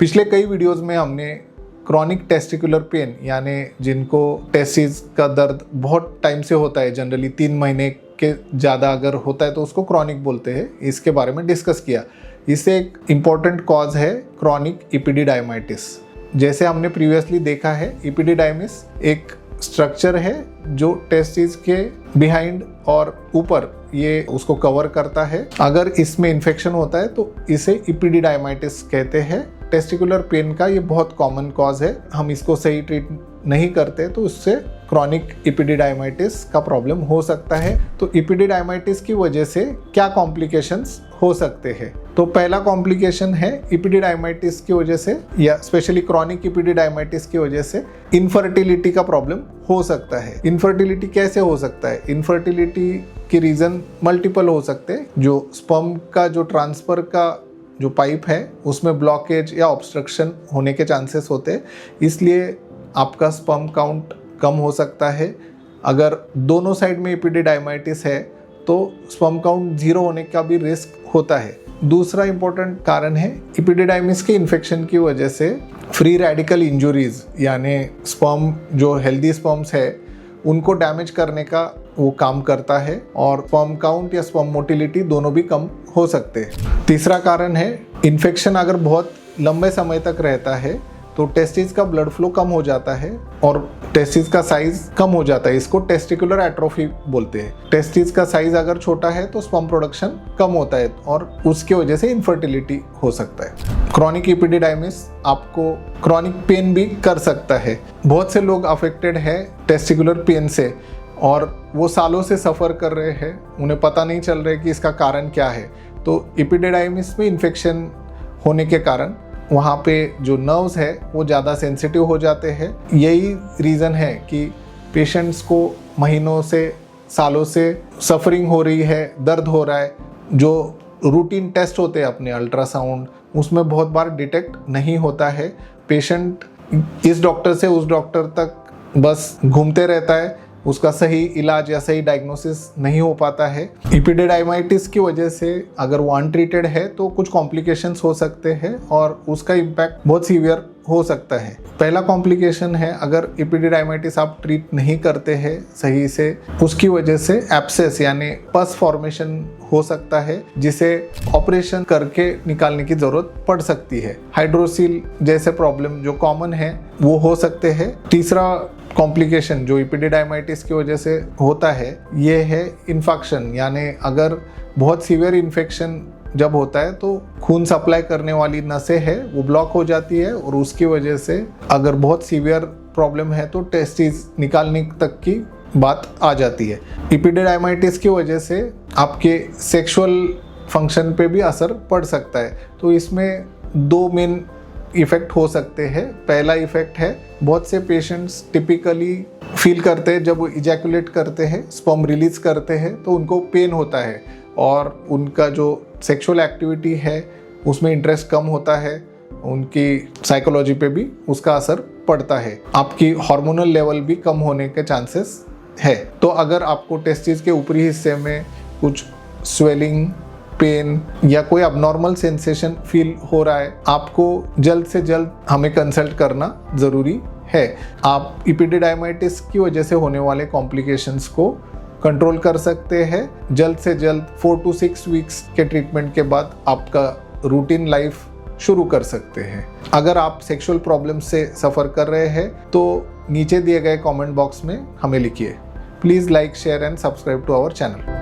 पिछले कई वीडियोस में हमने क्रॉनिक टेस्टिकुलर पेन यानी जिनको टेस्टिस का दर्द बहुत टाइम से होता है, जनरली 3 महीने के ज़्यादा अगर होता है तो उसको क्रॉनिक बोलते हैं, इसके बारे में डिस्कस किया। इससे एक इम्पॉर्टेंट कॉज है क्रॉनिक इपिडिडाइमाइटिस। जैसे हमने प्रीवियसली देखा है, इपिडिडाइमिस एक स्ट्रक्चर है जो टेस्टिस के बिहाइंड और ऊपर ये उसको कवर करता है। अगर इसमें इन्फेक्शन होता है तो इसे इपिडिडाइमाइटिस कहते हैं। टेस्टिकुलर पेन का ये बहुत कॉमन कॉज है। हम इसको सही ट्रीट नहीं करते तो उससे क्रॉनिक इपिडिडाइमाइटिस का प्रॉब्लम हो सकता है। तो इपिडिडाइमाइटिस की वजह से क्या कॉम्प्लिकेशंस हो सकते हैं? तो पहला कॉम्प्लिकेशन है इपिडिडाइमाइटिस की वजह से या स्पेशली क्रॉनिक इपिडिडाइमाइटिस की वजह से इनफर्टिलिटी का प्रॉब्लम हो सकता है। इनफर्टिलिटी कैसे हो सकता है? इनफर्टिलिटी के रीज़न मल्टीपल हो सकते हैं। जो स्पर्म का जो ट्रांसफ़र का जो पाइप है उसमें ब्लॉकेज या ऑब्स्ट्रक्शन होने के चांसेस होते हैं, इसलिए आपका स्पर्म काउंट कम हो सकता है। अगर दोनों साइड में इपिडिडाइमाइटिस है तो स्पर्म काउंट 0 होने का भी रिस्क होता है। दूसरा इंपॉर्टेंट कारण है इपिडिडाइमिस के इन्फेक्शन की वजह से फ्री रेडिकल इंजुरीज यानी स्पर्म जो हेल्दी स्पर्म्स है उनको डैमेज करने का वो काम करता है और स्पर्म काउंट या स्पर्म मोटिलिटी दोनों भी कम हो सकते हैं। तीसरा कारण है इन्फेक्शन अगर बहुत लंबे समय तक रहता है तो टेस्टिस का ब्लड फ्लो कम हो जाता है और टेस्टिस का साइज कम हो जाता है। इसको टेस्टिकुलर एट्रोफी बोलते हैं। टेस्टिस का साइज अगर छोटा है तो स्पर्म प्रोडक्शन कम होता है और उसकी वजह से इनफर्टिलिटी हो सकता है। क्रॉनिक इपिडिडाइमिस आपको क्रॉनिक पेन भी कर सकता है। बहुत से लोग अफेक्टेड है टेस्टिकुलर पेन से और वो सालों से सफ़र कर रहे हैं, उन्हें पता नहीं चल रहा है कि इसका कारण क्या है। तो इपिडिडाइमिस में इन्फेक्शन होने के कारण वहाँ पे जो नर्व्स है वो ज़्यादा सेंसिटिव हो जाते हैं। यही रीज़न है कि पेशेंट्स को महीनों से सालों से सफरिंग हो रही है, दर्द हो रहा है। जो रूटीन टेस्ट होते हैं अपने अल्ट्रासाउंड, उसमें बहुत बार डिटेक्ट नहीं होता है। पेशेंट इस डॉक्टर से उस डॉक्टर तक बस घूमते रहता है, उसका सही इलाज या सही डायग्नोसिस नहीं हो पाता है। इपिडिडाइमाइटिस की वजह से अगर वो अनट्रीटेड है तो कुछ कॉम्प्लिकेशंस हो सकते हैं और उसका इम्पैक्ट बहुत सीवियर हो सकता है। पहला कॉम्प्लिकेशन है अगर इपिडिडाइमाइटिस आप ट्रीट नहीं करते हैं सही से, उसकी वजह से एब्सेस यानी पस फॉर्मेशन हो सकता है जिसे ऑपरेशन करके निकालने की ज़रूरत पड़ सकती है। हाइड्रोसील जैसे प्रॉब्लम जो कॉमन है वो हो सकते हैं। तीसरा कॉम्प्लिकेशन जो इपिडिडाइमाइटिस की वजह से होता है ये है इन्फेक्शन, यानी अगर बहुत सीवियर इन्फेक्शन जब होता है तो खून सप्लाई करने वाली नसें है वो ब्लॉक हो जाती है और उसकी वजह से अगर बहुत सीवियर प्रॉब्लम है तो टेस्टिस निकालने तक की बात आ जाती है। इपिडिडाइमाइटिस की वजह से आपके सेक्सुअल फंक्शन पे भी असर पड़ सकता है। तो इसमें 2 मेन इफ़ेक्ट हो सकते हैं। पहला इफ़ेक्ट है बहुत से पेशेंट्स टिपिकली फील करते हैं जब वो इजैकुलेट करते हैं, स्पर्म रिलीज करते हैं तो उनको पेन होता है और उनका जो सेक्सुअल एक्टिविटी है उसमें इंटरेस्ट कम होता है, उनकी साइकोलॉजी पे भी उसका असर पड़ता है। आपकी हार्मोनल लेवल भी कम होने के चांसेस है। तो अगर आपको टेस्टिस के ऊपरी हिस्से में कुछ स्वेलिंग, पेन या कोई अबनॉर्मल सेंसेशन फील हो रहा है, आपको जल्द से जल्द हमें कंसल्ट करना ज़रूरी है। आप इपिडिडाइमाइटिस की वजह से होने वाले कॉम्प्लिकेशंस को कंट्रोल कर सकते हैं। जल्द से जल्द 4 to 6 वीक्स के ट्रीटमेंट के बाद आपका रूटीन लाइफ शुरू कर सकते हैं। अगर आप सेक्सुअल प्रॉब्लम से सफ़र कर रहे हैं तो नीचे दिए गए कमेंट बॉक्स में हमें लिखिए। Please like, share and subscribe to our channel.